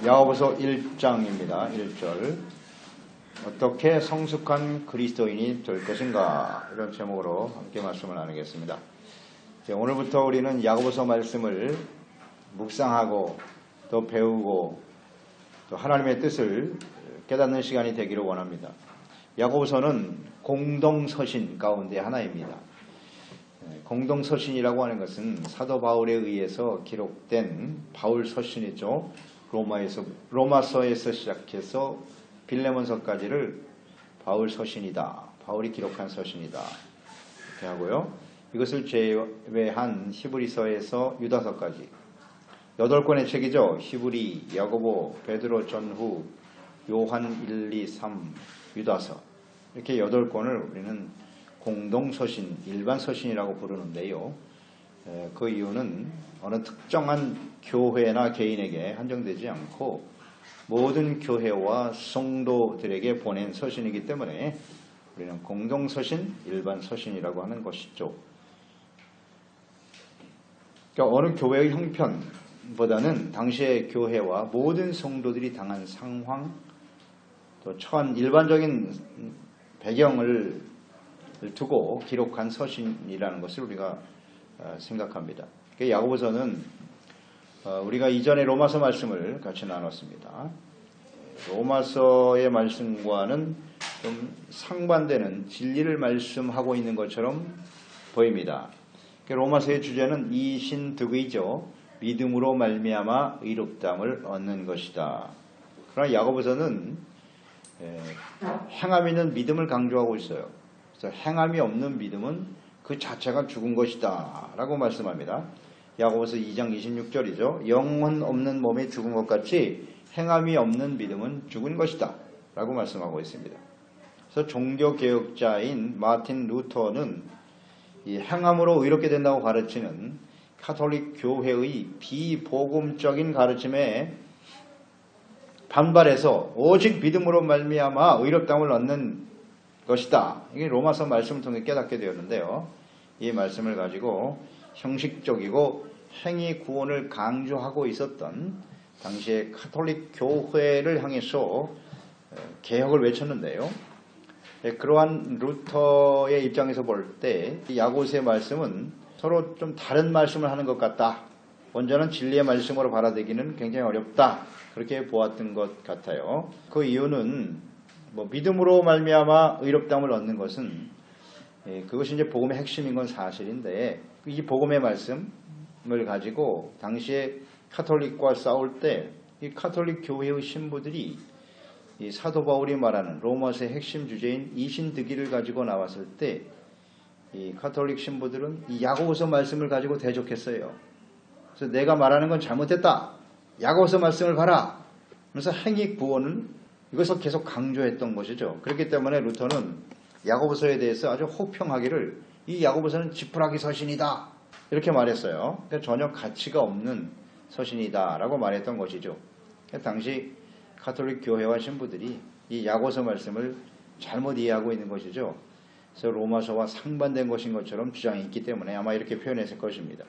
야고보서 1장입니다. 1절. 어떻게 성숙한 그리스도인이 될 것인가, 이런 제목으로 함께 말씀을 나누겠습니다. 오늘부터 우리는 야고보서 말씀을 묵상하고 또 배우고 또 하나님의 뜻을 깨닫는 시간이 되기를 원합니다. 야고보서는 공동서신 가운데 하나입니다. 공동서신이라고 하는 것은 사도 바울에 의해서 기록된 바울 서신이죠. 로마서에서 시작해서 빌레몬서까지를 바울 서신이다, 바울이 기록한 서신이다 이렇게 하고요. 이것을 제외한 히브리서에서 유다서까지 8권의 책이죠. 히브리, 야고보, 베드로 전후, 요한 1, 2, 3, 유다서, 이렇게 8권을 우리는 공동서신, 일반서신이라고 부르는데요. 그 이유는 어느 특정한 교회나 개인에게 한정되지 않고 모든 교회와 성도들에게 보낸 서신이기 때문에 우리는 공동서신, 일반서신이라고 하는 것이죠. 그러니까 어느 교회의 형편보다는 당시의 교회와 모든 성도들이 당한 상황, 또 처한 일반적인 배경을 두고 기록한 서신이라는 것을 우리가 생각합니다. 야고보서는 우리가 이전에 로마서 말씀을 같이 나눴습니다. 로마서의 말씀과는 좀 상반되는 진리를 말씀하고 있는 것처럼 보입니다. 로마서의 주제는 이신득의죠. 믿음으로 말미암아 의롭다함을 얻는 것이다. 그러나 야고보서는 행함 있는 믿음을 강조하고 있어요. 그래서 행함이 없는 믿음은 그 자체가 죽은 것이다 라고 말씀합니다. 야고보서 2장 26절이죠. 영혼 없는 몸이 죽은 것 같이 행함이 없는 믿음은 죽은 것이다 라고 말씀하고 있습니다. 그래서 종교개혁자인 마틴 루터는 이 행함으로 의롭게 된다고 가르치는 카톨릭 교회의 비복음적인 가르침에 반발해서 오직 믿음으로 말미암아 의롭다함을 얻는 것이다. 이게 로마서 말씀을 통해 깨닫게 되었는데요. 이 말씀을 가지고 형식적이고 행위 구원을 강조하고 있었던 당시의 카톨릭 교회를 향해서 개혁을 외쳤는데요. 그러한 루터의 입장에서 볼 때 야고보서의 말씀은 서로 좀 다른 말씀을 하는 것 같다. 먼저는 진리의 말씀으로 받아들이기는 굉장히 어렵다. 그렇게 보았던 것 같아요. 그 이유는 믿음으로 말미암아 의롭다함을 얻는 것은 그것이 이제 복음의 핵심인 건 사실인데, 이 복음의 말씀을 가지고 당시에 카톨릭과 싸울 때 이 카톨릭 교회의 신부들이 이 사도 바울이 말하는 로마서의 핵심 주제인 이신득의를 가지고 나왔을 때 이 카톨릭 신부들은 이 야고보서 말씀을 가지고 대적했어요. 그래서 내가 말하는 건 잘못됐다. 야고보서 말씀을 봐라. 그래서 행위 구원은 이것을 계속 강조했던 것이죠. 그렇기 때문에 루터는 야고보서에 대해서 아주 호평하기를 이 야고보서는 지푸라기 서신이다 이렇게 말했어요. 그러니까 전혀 가치가 없는 서신이다 라고 말했던 것이죠. 당시 가톨릭 교회와 신부들이 이 야고보서 말씀을 잘못 이해하고 있는 것이죠. 그래서 로마서와 상반된 것인 것처럼 주장이 있기 때문에 아마 이렇게 표현했을 것입니다.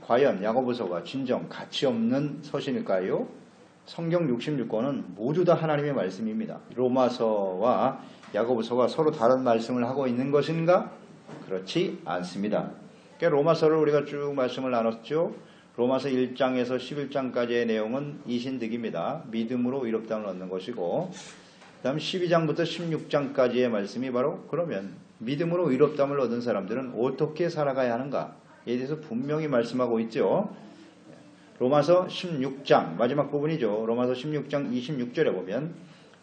과연 야고보서가 진정 가치 없는 서신일까요? 성경 66권은 모두 다 하나님의 말씀입니다. 로마서와 야고보서가 서로 다른 말씀을 하고 있는 것인가? 그렇지 않습니다. 로마서를 우리가 쭉 말씀을 나눴죠. 로마서 1장에서 11장까지의 내용은 이신득입니다. 믿음으로 의롭다함을 얻는 것이고, 그 다음 12장부터 16장까지의 말씀이 바로 그러면 믿음으로 의롭다함을 얻은 사람들은 어떻게 살아가야 하는가에 대해서 분명히 말씀하고 있죠. 로마서 16장 마지막 부분이죠. 로마서 16장 26절에 보면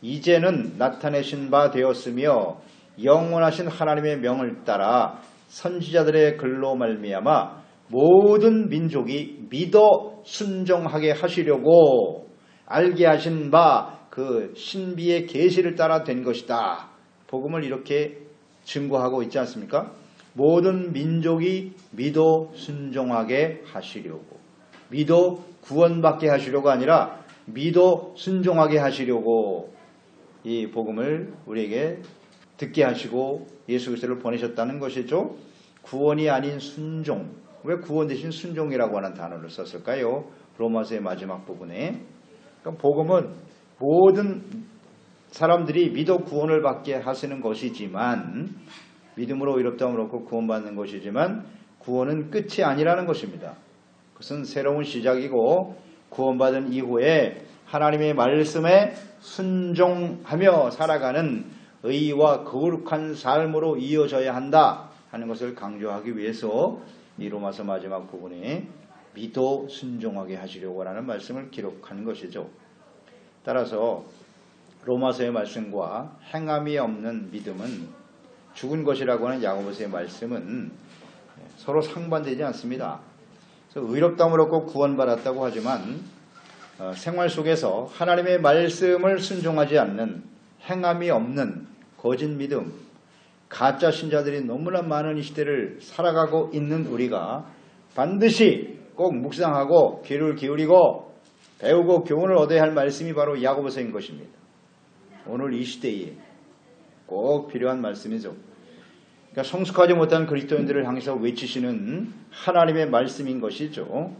이제는 나타내신 바 되었으며 영원하신 하나님의 명을 따라 선지자들의 글로 말미암아 모든 민족이 믿어 순종하게 하시려고 알게 하신 바 그 신비의 계시를 따라 된 것이다. 복음을 이렇게 증거하고 있지 않습니까? 모든 민족이 믿어 순종하게 하시려고, 믿어 구원받게 하시려고 아니라 믿어 순종하게 하시려고 이 복음을 우리에게 듣게 하시고 예수 그리스도를 보내셨다는 것이죠. 구원이 아닌 순종. 왜 구원 대신 순종이라고 하는 단어를 썼을까요? 로마서의 마지막 부분에 그러니까 복음은 모든 사람들이 믿어 구원을 받게 하시는 것이지만, 믿음으로 의롭다함을 얻고 구원받는 것이지만 구원은 끝이 아니라는 것입니다. 그것은 새로운 시작이고 구원받은 이후에 하나님의 말씀에 순종하며 살아가는 의와 거룩한 삶으로 이어져야 한다 하는 것을 강조하기 위해서 이 로마서 마지막 부분에 믿어 순종하게 하시려고 하는 말씀을 기록하는 것이죠. 따라서 로마서의 말씀과 행함이 없는 믿음은, 죽은 것이라고 하는 야고보서의 말씀은 서로 상반되지 않습니다. 그래서 의롭다함을 얻고 구원받았다고 하지만 생활 속에서 하나님의 말씀을 순종하지 않는 행함이 없는 거짓 믿음, 가짜 신자들이 너무나 많은 이 시대를 살아가고 있는 우리가 반드시 꼭 묵상하고 귀를 기울이고 배우고 교훈을 얻어야 할 말씀이 바로 야고보서인 것입니다. 오늘 이 시대에 꼭 필요한 말씀이죠. 그러니까 성숙하지 못한 그리스도인들을 향해서 외치시는 하나님의 말씀인 것이죠.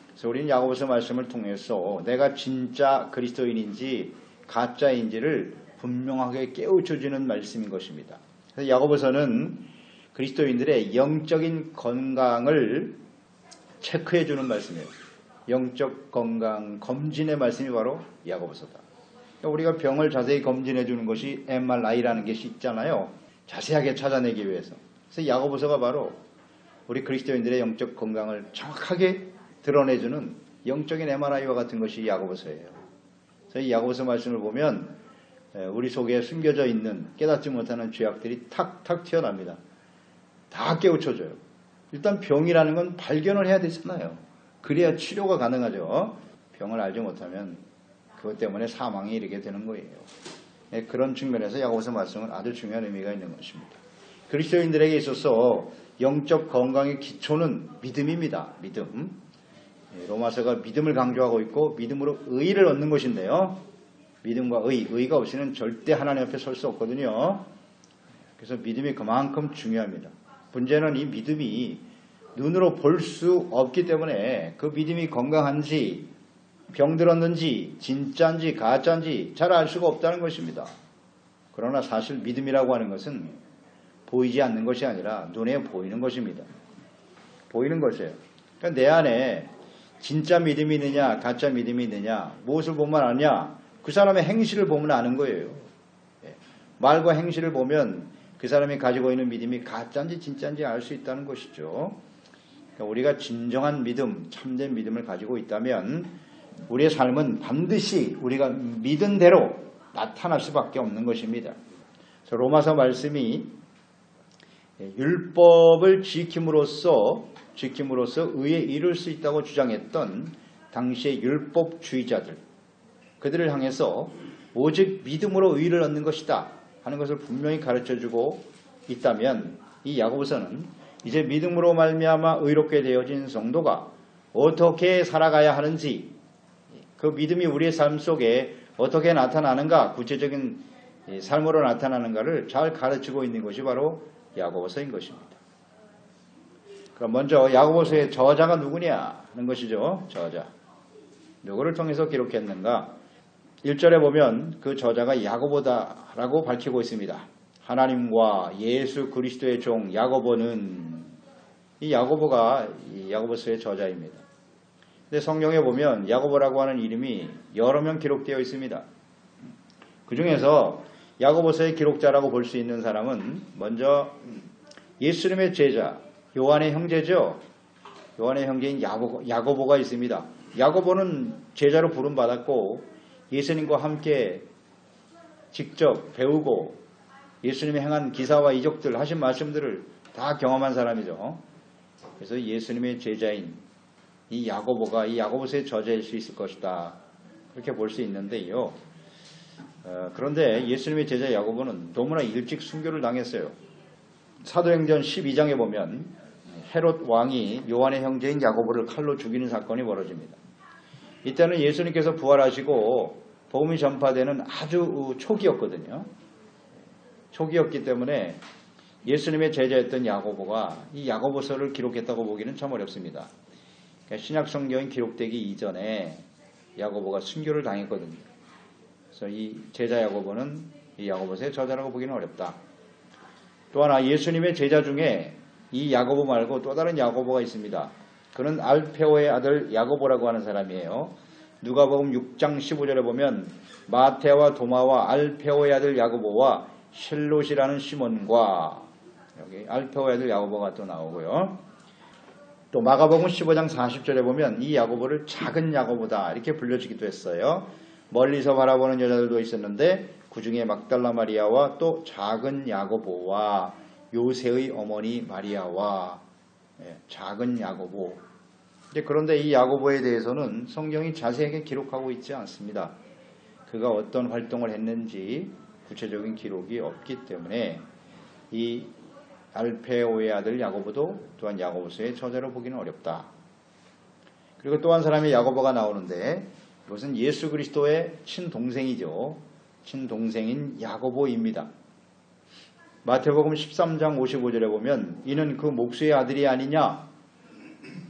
그래서 우리는 야고보서 말씀을 통해서 내가 진짜 그리스도인인지 가짜인지를 분명하게 깨우쳐주는 말씀인 것입니다. 그래서 야고보서는 그리스도인들의 영적인 건강을 체크해주는 말씀이에요. 영적 건강 검진의 말씀이 바로 야고보서다. 그러니까 우리가 병을 자세히 검진해주는 것이 MRI라는 것이 있잖아요. 자세하게 찾아내기 위해서. 그래서 야고보서가 바로 우리 그리스도인들의 영적 건강을 정확하게 드러내주는 영적인 MRI와 같은 것이 야고보서예요. 그래서 이 야고보서 말씀을 보면 우리 속에 숨겨져 있는 깨닫지 못하는 죄악들이 탁탁 튀어납니다. 다 깨우쳐져요. 일단 병이라는 건 발견을 해야 되잖아요. 그래야 치료가 가능하죠. 병을 알지 못하면 그것 때문에 사망에 이르게 되는 거예요. 그런 측면에서 야고보서 말씀은 아주 중요한 의미가 있는 것입니다. 그리스도인들에게 있어서 영적 건강의 기초는 믿음입니다. 믿음. 로마서가 믿음을 강조하고 있고 믿음으로 의를 얻는 것인데요. 믿음과 의가 없이는 절대 하나님 앞에 설 수 없거든요. 그래서 믿음이 그만큼 중요합니다. 문제는 이 믿음이 눈으로 볼 수 없기 때문에 그 믿음이 건강한지 병들었는지 진짜인지 가짜인지 잘 알 수가 없다는 것입니다. 그러나 사실 믿음이라고 하는 것은 보이지 않는 것이 아니라 눈에 보이는 것입니다. 보이는 것이에요. 그러니까 내 안에 진짜 믿음이 있느냐 가짜 믿음이 있느냐 무엇을 보면 아냐, 그 사람의 행실을 보면 아는 거예요. 말과 행실을 보면 그 사람이 가지고 있는 믿음이 가짜인지 진짜인지 알 수 있다는 것이죠. 그러니까 우리가 진정한 믿음, 참된 믿음을 가지고 있다면 우리의 삶은 반드시 우리가 믿은 대로 나타날 수밖에 없는 것입니다. 그래서 로마서 말씀이 율법을 지킴으로써 의에 이룰 수 있다고 주장했던 당시의 율법주의자들, 그들을 향해서 오직 믿음으로 의를 얻는 것이다 하는 것을 분명히 가르쳐주고 있다면, 이 야고보서는 이제 믿음으로 말미암아 의롭게 되어진 성도가 어떻게 살아가야 하는지, 그 믿음이 우리의 삶 속에 어떻게 나타나는가, 구체적인 삶으로 나타나는가를 잘 가르치고 있는 것이 바로 야고보서인 것입니다. 그럼 먼저 야고보서의 저자가 누구냐 하는 것이죠. 저자. 누구를 통해서 기록했는가? 1절에 보면 그 저자가 야고보다라고 밝히고 있습니다. 하나님과 예수 그리스도의 종 야고보는, 이 야고보가 이 야고보서의 저자입니다. 근데 성경에 보면 야고보라고 하는 이름이 여러 명 기록되어 있습니다. 그 중에서 야고보서의 기록자라고 볼 수 있는 사람은 먼저 예수님의 제자 요한의 형제죠. 요한의 형제인 야고보가 있습니다. 야고보는 제자로 부름받았고 예수님과 함께 직접 배우고 예수님이 행한 기사와 이적들, 하신 말씀들을 다 경험한 사람이죠. 그래서 예수님의 제자인 이 야고보가 이 야고보서의 저자일 수 있을 것이다, 그렇게 볼 수 있는데요. 그런데 예수님의 제자 야고보는 너무나 일찍 순교를 당했어요. 사도행전 12장에 보면 헤롯 왕이 요한의 형제인 야고보를 칼로 죽이는 사건이 벌어집니다. 이때는 예수님께서 부활하시고 복음이 전파되는 아주 초기였거든요. 초기였기 때문에 예수님의 제자였던 야고보가 이 야고보서를 기록했다고 보기는 참 어렵습니다. 신약 성경이 기록되기 이전에 야고보가 순교를 당했거든요. 그래서 이 제자 야고보는 이 야고보서의 저자라고 보기는 어렵다. 또 하나 예수님의 제자 중에 이 야고보 말고 또 다른 야고보가 있습니다. 그는 알페오의 아들 야고보라고 하는 사람이에요. 누가복음 6장 15절에 보면 마테와 도마와 알페오의 아들 야고보와 셀롯이라는 시몬과 여기 알페오의 아들 야고보가 또 나오고요. 또 마가복음 15장 40절에 보면 이 야고보를 작은 야고보다 이렇게 불려주기도 했어요. 멀리서 바라보는 여자들도 있었는데 그 중에 막달라 마리아와 또 작은 야고보와 요새의 어머니 마리아와 작은 야고보. 그런데 이 야고보에 대해서는 성경이 자세하게 기록하고 있지 않습니다. 그가 어떤 활동을 했는지 구체적인 기록이 없기 때문에 이 알페오의 아들 야고보도 또한 야고보서의 저자로 보기는 어렵다. 그리고 또 한 사람의 야고보가 나오는데 이것은 예수 그리스도의 친동생이죠. 친동생인 야고보입니다. 마태복음 13장 55절에 보면 이는 그 목수의 아들이 아니냐?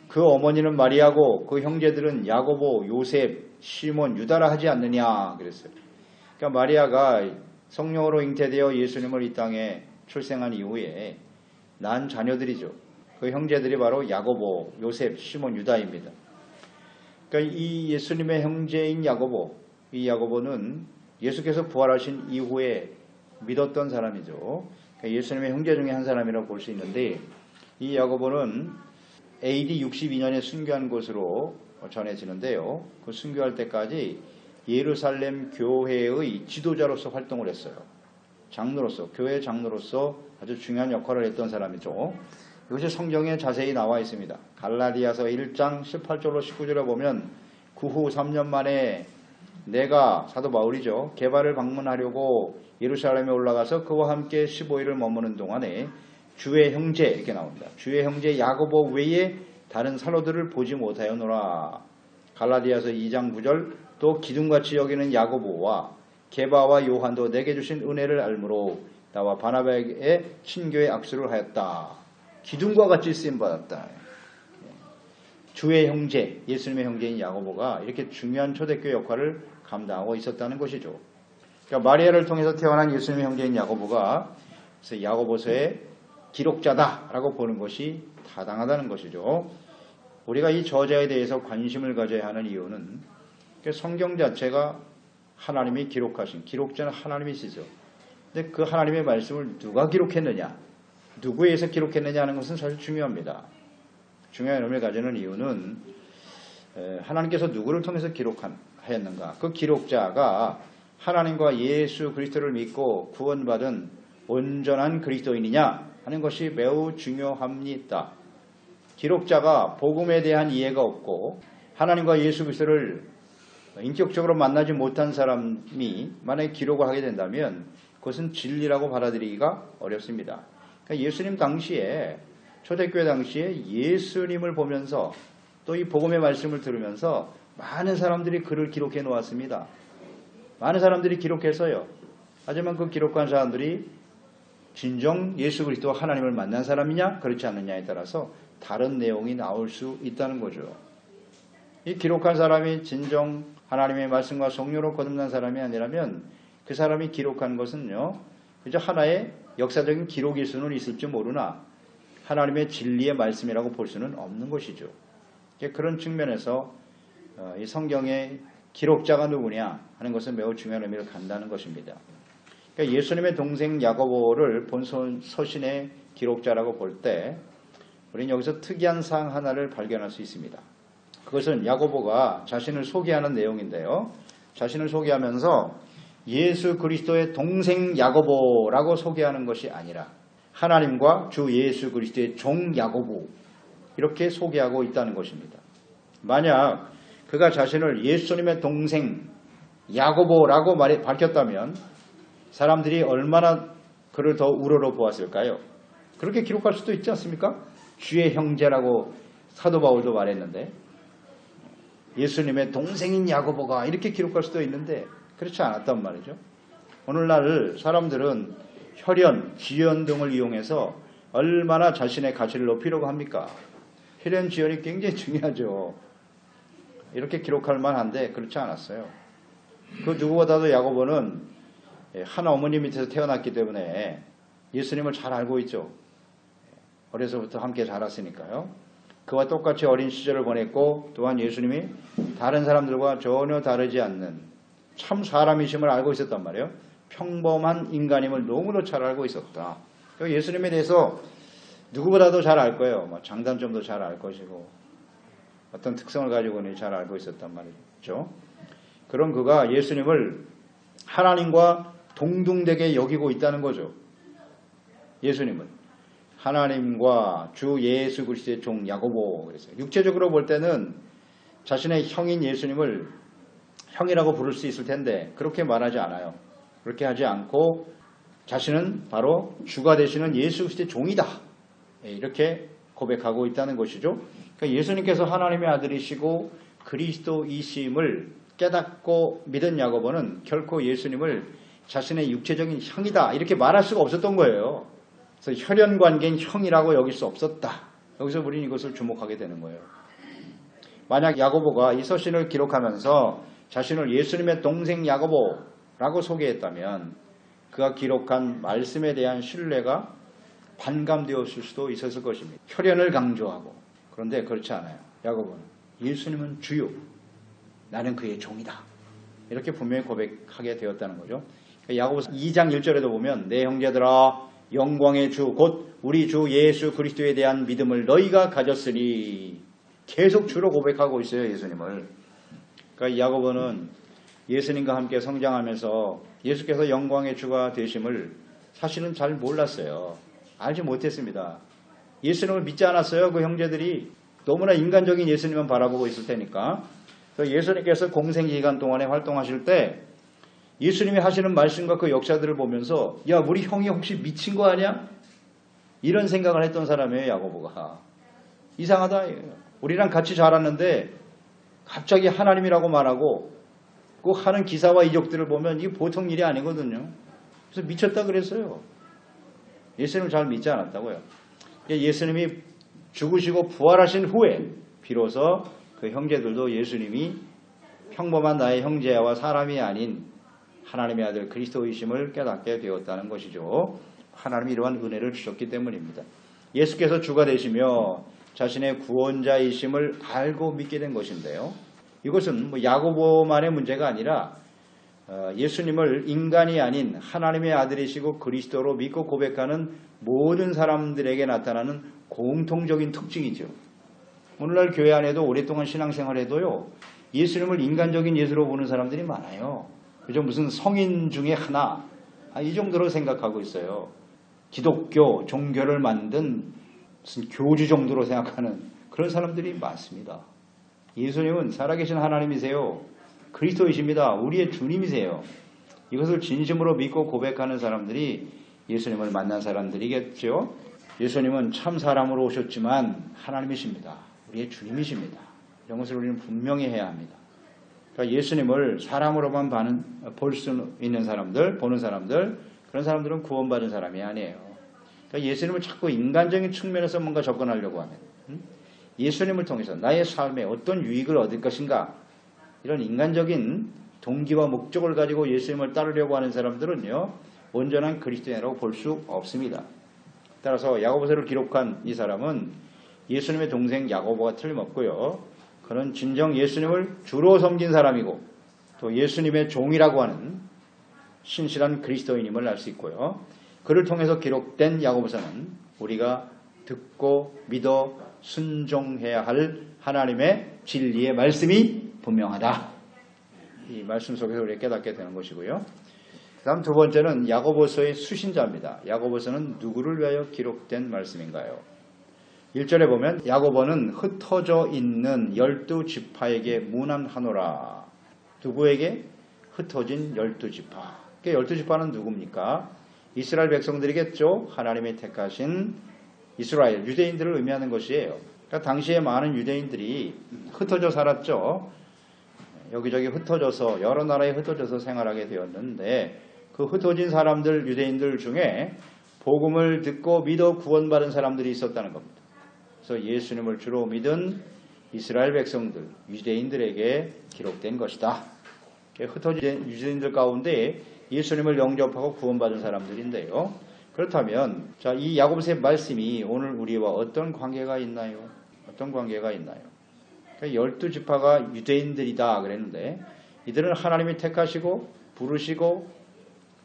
그 어머니는 마리아고 그 형제들은 야고보, 요셉, 시몬, 유다라 하지 않느냐 그랬어요. 그러니까 마리아가 성령으로 잉태되어 예수님을 이 땅에 출생한 이후에 난 자녀들이죠. 그 형제들이 바로 야고보, 요셉, 시몬, 유다입니다. 그러니까 이 예수님의 형제인 야고보, 이 야고보는 예수께서 부활하신 이후에 믿었던 사람이죠. 그러니까 예수님의 형제 중에 한 사람이라고 볼 수 있는데 이 야고보는 AD 62년에 순교한 것으로 전해지는데요. 그 순교할 때까지 예루살렘 교회의 지도자로서 활동을 했어요. 장로로서, 교회 장로로서 아주 중요한 역할을 했던 사람이죠. 이것이 성경에 자세히 나와 있습니다. 갈라디아서 1장 18절로 19절에 보면 그 후 3년 만에 내가 사도 바울이죠. 게바를 방문하려고 예루살렘에 올라가서 그와 함께 15일을 머무는 동안에 주의 형제 이렇게 나옵니다. 주의 형제 야고보 외에 다른 사도들을 보지 못하였노라. 갈라디아서 2장 9절 또 기둥같이 여기는 야고보와 게바와 요한도 내게 주신 은혜를 알므로 나와 바나바에게 친교의 악수를 하였다. 기둥과 같이 쓰임받았다. 주의 형제, 예수님의 형제인 야고보가 이렇게 중요한 초대교회 역할을 감당하고 있었다는 것이죠. 그러니까 마리아를 통해서 태어난 예수님의 형제인 야고보가 그래서 야고보서의 기록자다라고 보는 것이 타당하다는 것이죠. 우리가 이 저자에 대해서 관심을 가져야 하는 이유는 성경 자체가 하나님이 기록하신 기록자는 하나님이시죠. 근데 그 하나님의 말씀을 누가 기록했느냐, 누구에 의해서 기록했느냐 하는 것은 사실 중요합니다. 중요한 의미를 가지는 이유는 하나님께서 누구를 통해서 기록하였는가, 그 기록자가 하나님과 예수 그리스도를 믿고 구원받은 온전한 그리스도인이냐 하는 것이 매우 중요합니다. 기록자가 복음에 대한 이해가 없고 하나님과 예수 그리스도를 인격적으로 만나지 못한 사람이 만약에 기록을 하게 된다면 그것은 진리라고 받아들이기가 어렵습니다. 그러니까 예수님 당시에 초대교회 당시에 예수님을 보면서 또 이 복음의 말씀을 들으면서 많은 사람들이 글을 기록해 놓았습니다. 많은 사람들이 기록해서요. 하지만 그 기록한 사람들이 진정 예수 그리스도 하나님을 만난 사람이냐 그렇지 않느냐에 따라서 다른 내용이 나올 수 있다는 거죠. 이 기록한 사람이 진정 하나님의 말씀과 성령으로 거듭난 사람이 아니라면 그 사람이 기록한 것은요, 그저 하나의 역사적인 기록일 수는 있을지 모르나 하나님의 진리의 말씀이라고 볼 수는 없는 것이죠. 그런 측면에서 이 성경의 기록자가 누구냐 하는 것은 매우 중요한 의미를 갖는다는 것입니다. 그러니까 예수님의 동생 야고보를 본선 서신의 기록자라고 볼 때 우리는 여기서 특이한 사항 하나를 발견할 수 있습니다. 그것은 야고보가 자신을 소개하는 내용인데요. 자신을 소개하면서 예수 그리스도의 동생 야고보라고 소개하는 것이 아니라 하나님과 주 예수 그리스도의 종 야고보 이렇게 소개하고 있다는 것입니다. 만약 그가 자신을 예수님의 동생 야고보라고 밝혔다면 사람들이 얼마나 그를 더 우러러 보았을까요? 그렇게 기록할 수도 있지 않습니까? 주의 형제라고 사도 바울도 말했는데 예수님의 동생인 야고보가 이렇게 기록할 수도 있는데 그렇지 않았단 말이죠. 오늘날 사람들은 혈연, 지연 등을 이용해서 얼마나 자신의 가치를 높이려고 합니까? 혈연, 지연이 굉장히 중요하죠. 이렇게 기록할 만한데 그렇지 않았어요. 그 누구보다도 야고보는 한 어머니 밑에서 태어났기 때문에 예수님을 잘 알고 있죠. 어려서부터 함께 자랐으니까요. 그와 똑같이 어린 시절을 보냈고 또한 예수님이 다른 사람들과 전혀 다르지 않는 참 사람이심을 알고 있었단 말이에요. 평범한 인간임을 너무도 잘 알고 있었다. 예수님에 대해서 누구보다도 잘 알 거예요. 장단점도 잘 알 것이고 어떤 특성을 가지고는 잘 알고 있었단 말이죠. 그런 그가 예수님을 하나님과 동등되게 여기고 있다는 거죠. 예수님은 하나님과 주 예수 그리스도의 종 야고보 그랬어요. 육체적으로 볼 때는 자신의 형인 예수님을 형이라고 부를 수 있을 텐데 그렇게 말하지 않아요. 그렇게 하지 않고 자신은 바로 주가 되시는 예수 그리스도의 종이다. 이렇게 고백하고 있다는 것이죠. 그러니까 예수님께서 하나님의 아들이시고 그리스도이심을 깨닫고 믿은 야고보는 결코 예수님을 자신의 육체적인 형이다 이렇게 말할 수가 없었던 거예요. 그래서 혈연관계인 형이라고 여길 수 없었다. 여기서 우리는 이것을 주목하게 되는 거예요. 만약 야고보가 이 서신을 기록하면서 자신을 예수님의 동생 야고보라고 소개했다면 그가 기록한 말씀에 대한 신뢰가 반감되었을 수도 있었을 것입니다. 혈연을 강조하고 그런데 그렇지 않아요. 야고보는 예수님은 주요 나는 그의 종이다. 이렇게 분명히 고백하게 되었다는 거죠. 야고보서 2장 1절에도 보면 내 형제들아 영광의 주 곧 우리 주 예수 그리스도에 대한 믿음을 너희가 가졌으니 계속 주로 고백하고 있어요. 예수님을. 그러니까 야고보는 예수님과 함께 성장하면서 예수께서 영광의 주가 되심을 사실은 잘 몰랐어요. 알지 못했습니다. 예수님을 믿지 않았어요. 그 형제들이 너무나 인간적인 예수님만 바라보고 있을 테니까. 그래서 예수님께서 공생기간 동안에 활동하실 때 예수님이 하시는 말씀과 그 역사들을 보면서 야 우리 형이 혹시 미친 거 아니야? 이런 생각을 했던 사람이에요. 야고보가. 이상하다. 우리랑 같이 자랐는데 갑자기 하나님이라고 말하고 그 하는 기사와 이적들을 보면 이게 보통 일이 아니거든요. 그래서 미쳤다 그랬어요. 예수님을 잘 믿지 않았다고요. 예수님이 죽으시고 부활하신 후에 비로소 그 형제들도 예수님이 평범한 나의 형제와 사람이 아닌 하나님의 아들 그리스도이심을 깨닫게 되었다는 것이죠. 하나님이 이러한 은혜를 주셨기 때문입니다. 예수께서 주가 되시며 자신의 구원자이심을 알고 믿게 된 것인데요. 이것은 야고보만의 문제가 아니라 예수님을 인간이 아닌 하나님의 아들이시고 그리스도로 믿고 고백하는 모든 사람들에게 나타나는 공통적인 특징이죠. 오늘날 교회 안에도 오랫동안 신앙생활해도요. 예수님을 인간적인 예수로 보는 사람들이 많아요. 그저 무슨 성인 중에 하나 이 정도로 생각하고 있어요. 기독교 종교를 만든 무슨 교주 정도로 생각하는 그런 사람들이 많습니다. 예수님은 살아계신 하나님이세요. 그리스도이십니다. 우리의 주님이세요. 이것을 진심으로 믿고 고백하는 사람들이 예수님을 만난 사람들이겠죠. 예수님은 참 사람으로 오셨지만 하나님이십니다. 우리의 주님이십니다. 이런 것을 우리는 분명히 해야 합니다. 그러니까 예수님을 사람으로만 볼 수 있는 사람들, 보는 사람들, 그런 사람들은 구원받은 사람이 아니에요. 그러니까 예수님을 자꾸 인간적인 측면에서 뭔가 접근하려고 하면 예수님을 통해서 나의 삶에 어떤 유익을 얻을 것인가 이런 인간적인 동기와 목적을 가지고 예수님을 따르려고 하는 사람들은요. 온전한 그리스도인이라고 볼 수 없습니다. 따라서 야고보서를 기록한 이 사람은 예수님의 동생 야고보가 틀림없고요. 그는 진정 예수님을 주로 섬긴 사람이고 또 예수님의 종이라고 하는 신실한 그리스도인임을 알 수 있고요. 그를 통해서 기록된 야고보서는 우리가 듣고 믿어 순종해야 할 하나님의 진리의 말씀이 분명하다. 이 말씀 속에서 우리가 깨닫게 되는 것이고요. 그 다음 두 번째는 야고보서의 수신자입니다. 야고보서는 누구를 위하여 기록된 말씀인가요? 1절에 보면 야고보는 흩어져 있는 12지파에게 문안하노라. 누구에게? 흩어진 12지파. 그러니까 12지파는 누굽니까? 이스라엘 백성들이겠죠. 하나님이 택하신 이스라엘, 유대인들을 의미하는 것이에요. 그러니까 당시에 많은 유대인들이 흩어져 살았죠. 여기저기 흩어져서 여러 나라에 흩어져서 생활하게 되었는데 그 흩어진 사람들, 유대인들 중에 복음을 듣고 믿어 구원받은 사람들이 있었다는 겁니다. 그래서 예수님을 주로 믿은 이스라엘 백성들, 유대인들에게 기록된 것이다. 흩어진 유대인들 가운데 예수님을 영접하고 구원받은 사람들인데요. 그렇다면 자, 이 야고보서의 말씀이 오늘 우리와 어떤 관계가 있나요? 어떤 관계가 있나요? 12지파가 유대인들이다 그랬는데 이들은 하나님이 택하시고 부르시고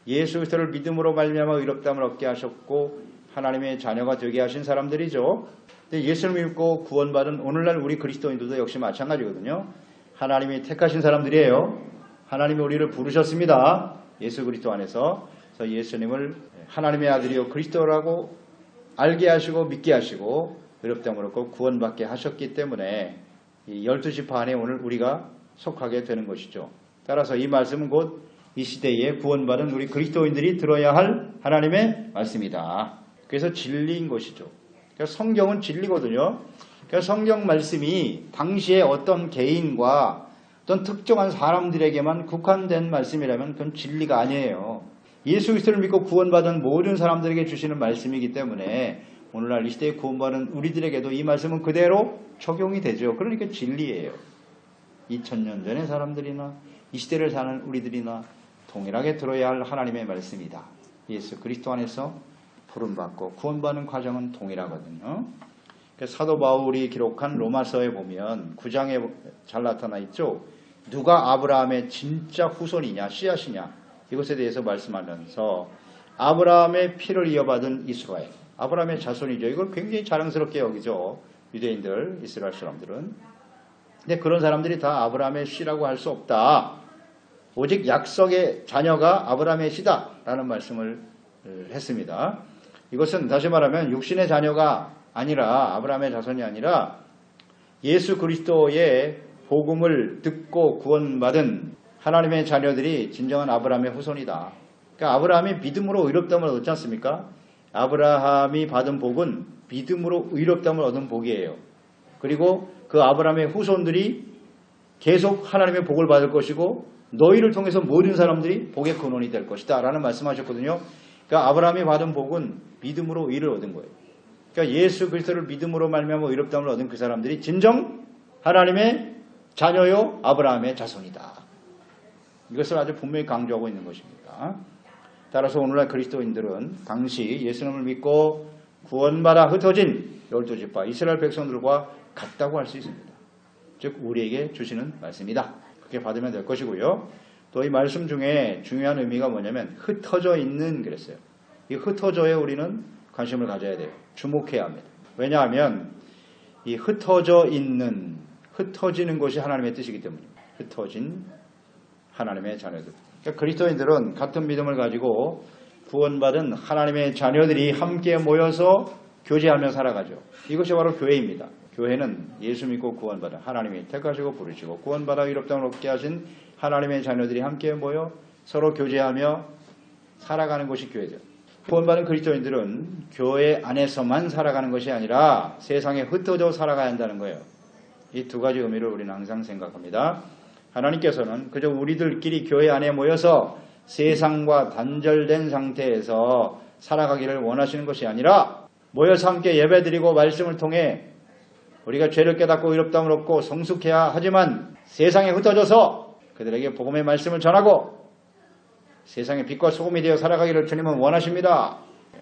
예수 그리스도를 믿음으로 말미암아 의롭다함을 얻게 하셨고 하나님의 자녀가 되게 하신 사람들이죠. 근데 예수를 믿고 구원받은 오늘날 우리 그리스도인들도 역시 마찬가지거든요. 하나님이 택하신 사람들이에요. 하나님이 우리를 부르셨습니다. 예수 그리스도 안에서. 그래서 예수님을 하나님의 아들이요 그리스도라고 알게 하시고 믿게 하시고 의롭다함을 얻고 구원받게 하셨기 때문에 이 12지파 안에 오늘 우리가 속하게 되는 것이죠. 따라서 이 말씀은 곧 이 시대에 구원받은 우리 그리스도인들이 들어야 할 하나님의 말씀이다. 그래서 진리인 것이죠. 그러니까 성경은 진리거든요. 그러니까 성경 말씀이 당시에 어떤 개인과 어떤 특정한 사람들에게만 국한된 말씀이라면 그건 진리가 아니에요. 예수 그리스도를 믿고 구원받은 모든 사람들에게 주시는 말씀이기 때문에 오늘날 이 시대에 구원받은 우리들에게도 이 말씀은 그대로 적용이 되죠. 그러니까 진리예요. 2000년 전의 사람들이나 이 시대를 사는 우리들이나 동일하게 들어야 할 하나님의 말씀이다. 예수 그리스도 안에서 부름받고 구원받는 과정은 동일하거든요. 사도 바울이 기록한 로마서에 보면 9장에 잘 나타나 있죠. 누가 아브라함의 진짜 후손이냐 씨앗이냐 이것에 대해서 말씀하면서 아브라함의 피를 이어받은 이스라엘, 아브라함의 자손이죠. 이걸 굉장히 자랑스럽게 여기죠. 유대인들, 이스라엘 사람들은. 근데 그런 사람들이 다 아브라함의 씨라고 할 수 없다. 오직 약속의 자녀가 아브라함의 씨다라는 말씀을 했습니다. 이것은 다시 말하면 육신의 자녀가 아니라 아브라함의 자손이 아니라 예수 그리스도의 복음을 듣고 구원받은 하나님의 자녀들이 진정한 아브라함의 후손이다. 그러니까 아브라함이 믿음으로 의롭다함을 얻지 않습니까? 아브라함이 받은 복은 믿음으로 의롭다함을 얻은 복이에요. 그리고 그 아브라함의 후손들이 계속 하나님의 복을 받을 것이고 너희를 통해서 모든 사람들이 복의 근원이 될 것이다 라는 말씀하셨거든요. 그러니까 아브라함이 받은 복은 믿음으로 의를 얻은 거예요. 그러니까 예수 그리스도를 믿음으로 말미암아 의롭다함을 얻은 그 사람들이 진정 하나님의 자녀요 아브라함의 자손이다. 이것을 아주 분명히 강조하고 있는 것입니다. 따라서 오늘날 그리스도인들은 당시 예수님을 믿고 구원받아 흩어진 12지파 이스라엘 백성들과 같다고 할 수 있습니다. 즉 우리에게 주시는 말씀이다. 그렇게 받으면 될 것이고요. 또 이 말씀 중에 중요한 의미가 뭐냐면 흩어져 있는 그랬어요. 이 흩어져에 우리는 관심을 가져야 돼요. 주목해야 합니다. 왜냐하면 이 흩어져 있는, 흩어지는 것이 하나님의 뜻이기 때문입니다. 흩어진 하나님의 자녀들. 그러니까 그리스도인들은 같은 믿음을 가지고 구원받은 하나님의 자녀들이 함께 모여서 교제하며 살아가죠. 이것이 바로 교회입니다. 교회는 예수 믿고 구원받은 하나님이 택하시고 부르시고 구원받아 의롭다함을 얻게 하신 하나님의 자녀들이 함께 모여 서로 교제하며 살아가는 것이 교회죠. 구원받은 그리스도인들은 교회 안에서만 살아가는 것이 아니라 세상에 흩어져 살아가야 한다는 거예요. 이 두 가지 의미를 우리는 항상 생각합니다. 하나님께서는 그저 우리들끼리 교회 안에 모여서 세상과 단절된 상태에서 살아가기를 원하시는 것이 아니라 모여서 함께 예배드리고 말씀을 통해 우리가 죄를 깨닫고 의롭다함을 얻고 성숙해야 하지만 세상에 흩어져서 그들에게 복음의 말씀을 전하고 세상의 빛과 소금이 되어 살아가기를 주님은 원하십니다.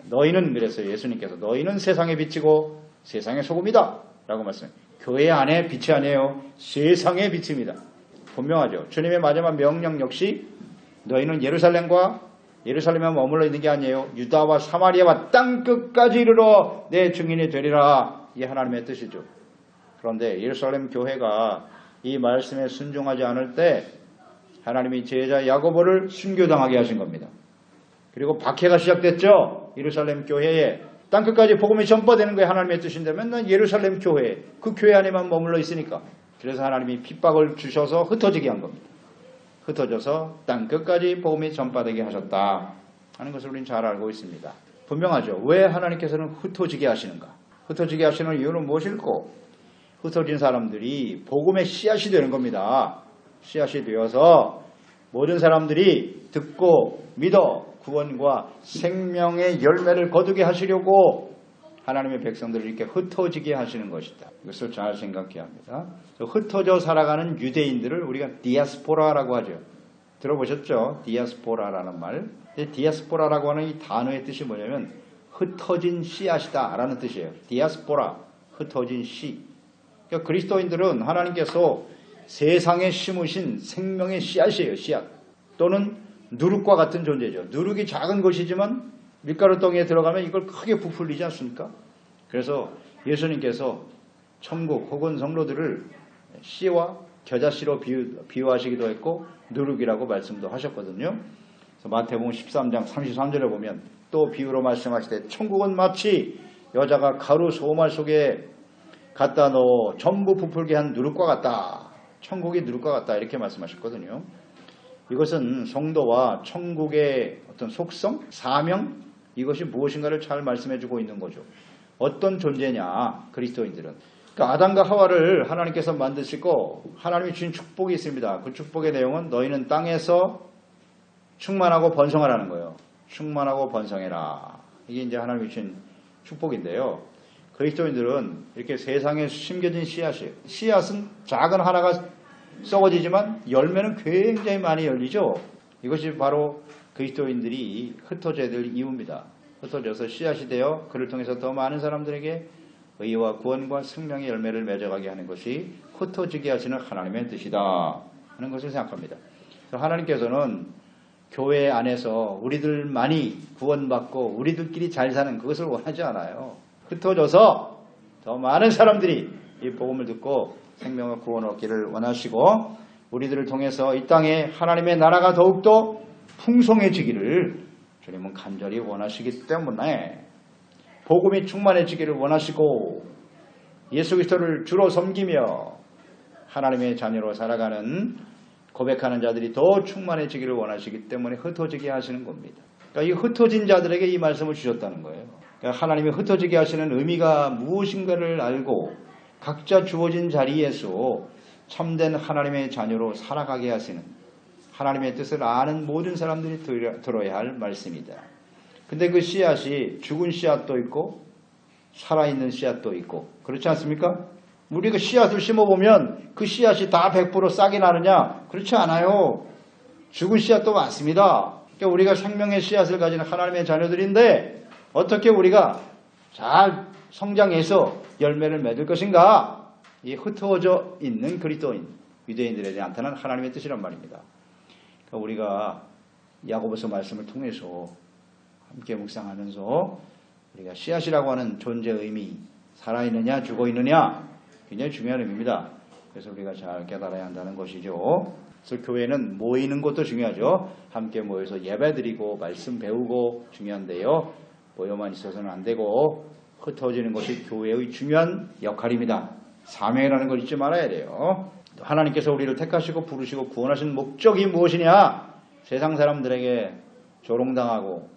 너희는 그랬어요. 예수님께서 너희는 세상의 빛이고 세상의 소금이다 라고 말씀해요. 교회 안에 빛이 아니에요. 세상의 빛입니다. 분명하죠. 주님의 마지막 명령 역시 너희는 예루살렘에 머물러 있는 게 아니에요. 유다와 사마리아와 땅끝까지 이르러 내 증인이 되리라. 이게 하나님의 뜻이죠. 그런데 예루살렘 교회가 이 말씀에 순종하지 않을 때 하나님이 제자 야고보를 순교당하게 하신 겁니다. 그리고 박해가 시작됐죠. 예루살렘 교회에 땅끝까지 복음이 전파되는 게 하나님의 뜻인데 맨날 예루살렘 교회, 그 교회 안에만 머물러 있으니까 그래서 하나님이 핍박을 주셔서 흩어지게 한 겁니다. 흩어져서 땅끝까지 복음이 전파되게 하셨다 하는 것을 우리는 잘 알고 있습니다. 분명하죠. 왜 하나님께서는 흩어지게 하시는가? 흩어지게 하시는 이유는 무엇일까? 흩어진 사람들이 복음의 씨앗이 되는 겁니다. 씨앗이 되어서 모든 사람들이 듣고 믿어 구원과 생명의 열매를 거두게 하시려고 하나님의 백성들을 이렇게 흩어지게 하시는 것이다. 이것을 잘 생각해야 합니다. 흩어져 살아가는 유대인들을 우리가 디아스포라라고 하죠. 들어보셨죠? 디아스포라라는 말. 디아스포라라고 하는 이 단어의 뜻이 뭐냐면 흩어진 씨앗이다 라는 뜻이에요. 디아스포라, 흩어진 씨. 그러니까 그리스도인들은 하나님께서 세상에 심으신 생명의 씨앗이에요. 씨앗. 또는 누룩과 같은 존재죠. 누룩이 작은 것이지만 밀가루 덩이에 들어가면 이걸 크게 부풀리지 않습니까? 그래서 예수님께서 천국 혹은 성도들을 씨와 겨자씨로 비유하시기도 했고 누룩이라고 말씀도 하셨거든요. 그래서 마태복음 13장 33절에 보면 또 비유로 말씀하시되 천국은 마치 여자가 가루 소말 속에 갖다 넣어 전부 부풀게 한 누룩과 같다. 천국이 누룩과 같다 이렇게 말씀하셨거든요. 이것은 성도와 천국의 어떤 속성, 사명 이것이 무엇인가를 잘 말씀해주고 있는 거죠. 어떤 존재냐 그리스도인들은. 그러니까 아담과 하와를 하나님께서 만드시고 하나님이 주신 축복이 있습니다. 그 축복의 내용은 너희는 땅에서 충만하고 번성하라는 거예요. 충만하고 번성해라. 이게 이제 하나님이 주신 축복인데요. 그리스도인들은 이렇게 세상에 심겨진 씨앗이에요. 씨앗은 작은 하나가 썩어지지만 열매는 굉장히 많이 열리죠. 이것이 바로 그리스도인들이 흩어져야 될 이유입니다. 흩어져서 씨앗이 되어 그를 통해서 더 많은 사람들에게 의와 구원과 생명의 열매를 맺어가게 하는 것이 흩어지게 하시는 하나님의 뜻이다 하는 것을 생각합니다. 하나님께서는 교회 안에서 우리들만이 구원받고 우리들끼리 잘 사는 그것을 원하지 않아요. 흩어져서 더 많은 사람들이 이 복음을 듣고 생명과 구원을 얻기를 원하시고 우리들을 통해서 이 땅에 하나님의 나라가 더욱더 풍성해지기를 주님은 간절히 원하시기 때문에 복음이 충만해지기를 원하시고 예수 그리스도를 주로 섬기며 하나님의 자녀로 살아가는 고백하는 자들이 더 충만해지기를 원하시기 때문에 흩어지게 하시는 겁니다. 그러니까 이 흩어진 자들에게 이 말씀을 주셨다는 거예요. 그러니까 하나님이 흩어지게 하시는 의미가 무엇인가를 알고 각자 주어진 자리에서 참된 하나님의 자녀로 살아가게 하시는 하나님의 뜻을 아는 모든 사람들이 들어야 할 말씀이다. 근데 그 씨앗이 죽은 씨앗도 있고 살아있는 씨앗도 있고 그렇지 않습니까? 우리가 씨앗을 심어보면 그 씨앗이 다 100% 싹이 나느냐? 그렇지 않아요. 죽은 씨앗도 많습니다. 그러니까 우리가 생명의 씨앗을 가진 하나님의 자녀들인데 어떻게 우리가 잘 성장해서 열매를 맺을 것인가? 이 흩어져 있는 그리스도인, 유대인들에 나타난 하나님의 뜻이란 말입니다. 그러니까 우리가 야고보서 말씀을 통해서 함께 묵상하면서 우리가 씨앗이라고 하는 존재의 의미, 살아있느냐 죽어있느냐 굉장히 중요한 의미입니다. 그래서 우리가 잘 깨달아야 한다는 것이죠. 그래서 교회는 모이는 것도 중요하죠. 함께 모여서 예배드리고 말씀 배우고 중요한데요. 모여만 있어서는 안 되고 흩어지는 것이 교회의 중요한 역할입니다. 사명이라는 걸 잊지 말아야 돼요. 하나님께서 우리를 택하시고 부르시고 구원하신 목적이 무엇이냐? 세상 사람들에게 조롱당하고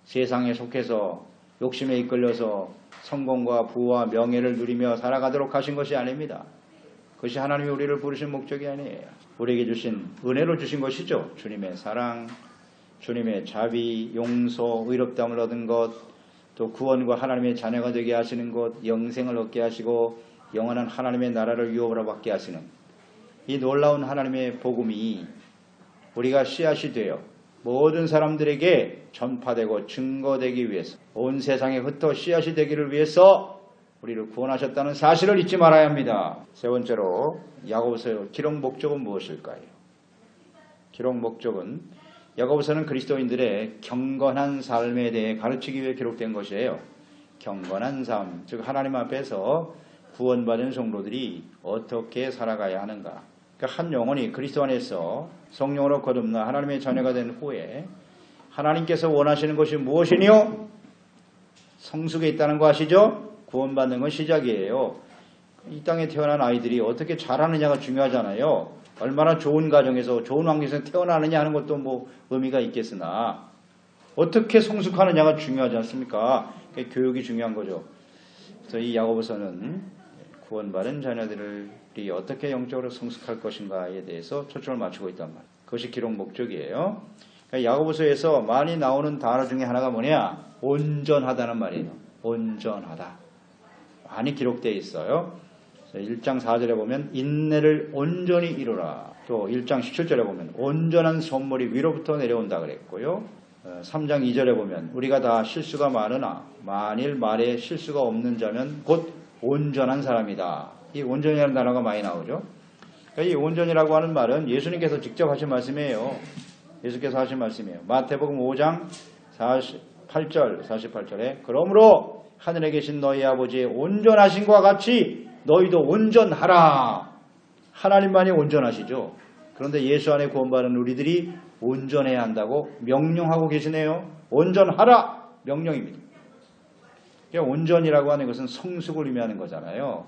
세상에 속해서 욕심에 이끌려서 성공과 부와 명예를 누리며 살아가도록 하신 것이 아닙니다. 그것이 하나님이 우리를 부르신 목적이 아니에요. 우리에게 주신 은혜로 주신 것이죠. 주님의 사랑, 주님의 자비, 용서, 의롭다함을 얻은 것, 또 구원과 하나님의 자녀가 되게 하시는 것, 영생을 얻게 하시고 영원한 하나님의 나라를 유업으로 받게 하시는 이 놀라운 하나님의 복음이 우리가 씨앗이 되어 모든 사람들에게 전파되고 증거되기 위해서 온 세상에 흩어 씨앗이 되기를 위해서 우리를 구원하셨다는 사실을 잊지 말아야 합니다. 세 번째로 야고보서 기록 목적은 무엇일까요? 기록 목적은 야고보서는 그리스도인들의 경건한 삶에 대해 가르치기 위해 기록된 것이에요. 경건한 삶, 즉 하나님 앞에서 구원받은 성도들이 어떻게 살아가야 하는가. 그러니까 한 영혼이 그리스도 안에서 성령으로 거듭나 하나님의 자녀가 된 후에 하나님께서 원하시는 것이 무엇이니요? 성숙에 있다는 거 아시죠? 구원받는 건 시작이에요. 이 땅에 태어난 아이들이 어떻게 자라느냐가 중요하잖아요. 얼마나 좋은 가정에서 좋은 환경에서 태어나느냐 하는 것도 뭐 의미가 있겠으나 어떻게 성숙하느냐가 중요하지 않습니까? 교육이 중요한 거죠. 그래서 이 야고보서는 구원받은 자녀들이 어떻게 영적으로 성숙할 것인가에 대해서 초점을 맞추고 있단 말이에요. 그것이 기록 목적이에요. 야고보서에서 많이 나오는 단어 중에 하나가 뭐냐? 온전하다는 말이에요. 온전하다. 많이 기록되어 있어요. 1장 4절에 보면 인내를 온전히 이루라. 또 1장 17절에 보면 온전한 선물이 위로부터 내려온다 그랬고요. 3장 2절에 보면 우리가 다 실수가 많으나 만일 말에 실수가 없는 자면 곧 온전한 사람이다. 이 온전이라는 단어가 많이 나오죠. 이 온전이라고 하는 말은 예수님께서 직접 하신 말씀이에요. 예수께서 하신 말씀이에요. 마태복음 5장 48절에 그러므로 하늘에 계신 너희 아버지의 온전하신과 같이 너희도 온전하라. 하나님만이 온전하시죠. 그런데 예수 안에 구원받은 우리들이 온전해야 한다고 명령하고 계시네요. 온전하라 명령입니다. 온전이라고 하는 것은 성숙을 의미하는 거잖아요.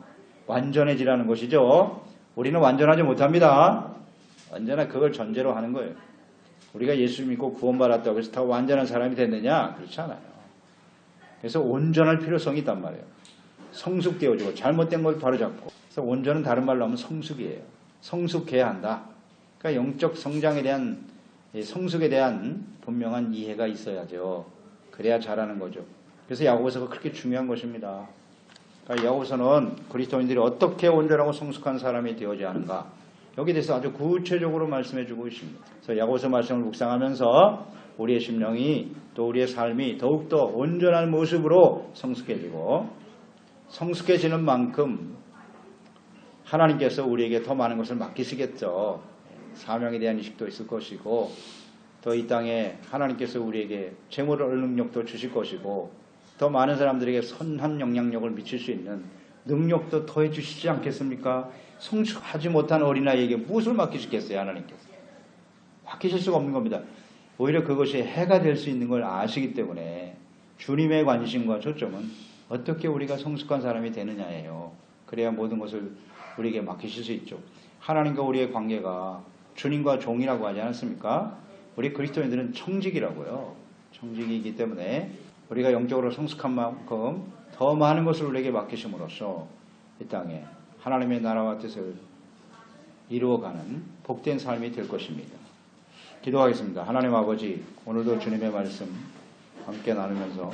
완전해지라는 것이죠. 우리는 완전하지 못합니다. 언제나 그걸 전제로 하는 거예요. 우리가 예수 믿고 구원받았다고 해서 다 완전한 사람이 됐느냐? 그렇지 않아요. 그래서 온전할 필요성이 있단 말이에요. 성숙되어지고 잘못된 걸 바로잡고. 그래서 온전은 다른 말로 하면 성숙이에요. 성숙해야 한다. 그러니까 영적 성장에 대한 성숙에 대한 분명한 이해가 있어야죠. 그래야 잘하는 거죠. 그래서 야고보서가 그렇게 중요한 것입니다. 그러니까 야고보서는 그리스도인들이 어떻게 온전하고 성숙한 사람이 되어야 하는가 여기에 대해서 아주 구체적으로 말씀해 주고 있습니다. 그래서 야고보서 말씀을 묵상하면서 우리의 심령이 또 우리의 삶이 더욱더 온전한 모습으로 성숙해지고 성숙해지는 만큼 하나님께서 우리에게 더 많은 것을 맡기시겠죠. 사명에 대한 인식도 있을 것이고 또 이 땅에 하나님께서 우리에게 재물을 얻는 능력도 주실 것이고 더 많은 사람들에게 선한 영향력을 미칠 수 있는 능력도 더해 주시지 않겠습니까? 성숙하지 못한 어린아이에게 무엇을 맡기시겠어요? 하나님께서. 맡기실 수가 없는 겁니다. 오히려 그것이 해가 될 수 있는 걸 아시기 때문에 주님의 관심과 초점은 어떻게 우리가 성숙한 사람이 되느냐예요. 그래야 모든 것을 우리에게 맡기실 수 있죠. 하나님과 우리의 관계가 주님과 종이라고 하지 않았습니까? 우리 그리스도인들은 청직이라고요. 청직이기 때문에 우리가 영적으로 성숙한 만큼 더 많은 것을 우리에게 맡기심으로써 이 땅에 하나님의 나라와 뜻을 이루어가는 복된 삶이 될 것입니다. 기도하겠습니다. 하나님 아버지, 오늘도 주님의 말씀 함께 나누면서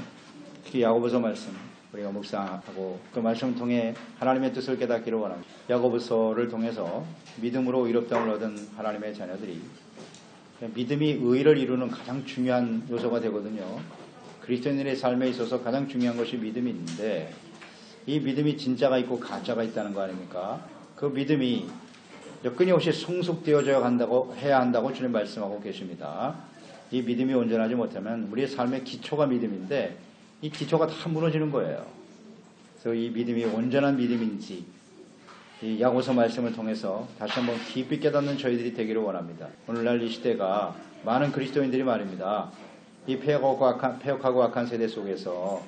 특히 야고보서 말씀 우리가 묵상하고 그 말씀을 통해 하나님의 뜻을 깨닫기를 원합니다. 야고보서를 통해서 믿음으로 의롭다함을 얻은 하나님의 자녀들이 믿음이 의를 이루는 가장 중요한 요소가 되거든요. 그리스도인들의 삶에 있어서 가장 중요한 것이 믿음이 있는데 이 믿음이 진짜가 있고 가짜가 있다는 거 아닙니까? 그 믿음이 끊임없이 성숙되어져야 한다고 해야 한다고 주님 말씀하고 계십니다. 이 믿음이 온전하지 못하면 우리의 삶의 기초가 믿음인데 이 기초가 다 무너지는 거예요. 그래서 이 믿음이 온전한 믿음인지 이 야고보서 말씀을 통해서 다시 한번 깊이 깨닫는 저희들이 되기를 원합니다. 오늘날 이 시대가 많은 그리스도인들이 말입니다. 이 폐역하고 악한 세대 속에서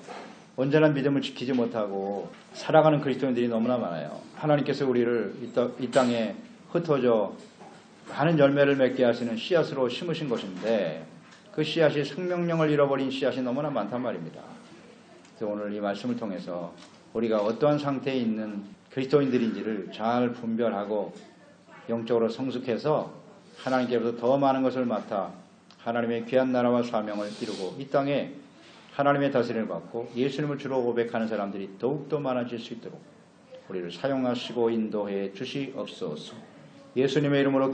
온전한 믿음을 지키지 못하고 살아가는 그리스도인들이 너무나 많아요. 하나님께서 우리를 이 땅에 흩어져 많은 열매를 맺게 하시는 씨앗으로 심으신 것인데 그 씨앗이 생명력을 잃어버린 씨앗이 너무나 많단 말입니다. 그래서 오늘 이 말씀을 통해서 우리가 어떠한 상태에 있는 그리스도인들인지를 잘 분별하고 영적으로 성숙해서 하나님께로부터 더 많은 것을 맡아 하나님의 귀한 나라와 사명을 이루고 이 땅에 하나님의 다스림을 받고 예수님을 주로 고백하는 사람들이 더욱더 많아질 수 있도록 우리를 사용하시고 인도해 주시옵소서. 예수님의 이름으로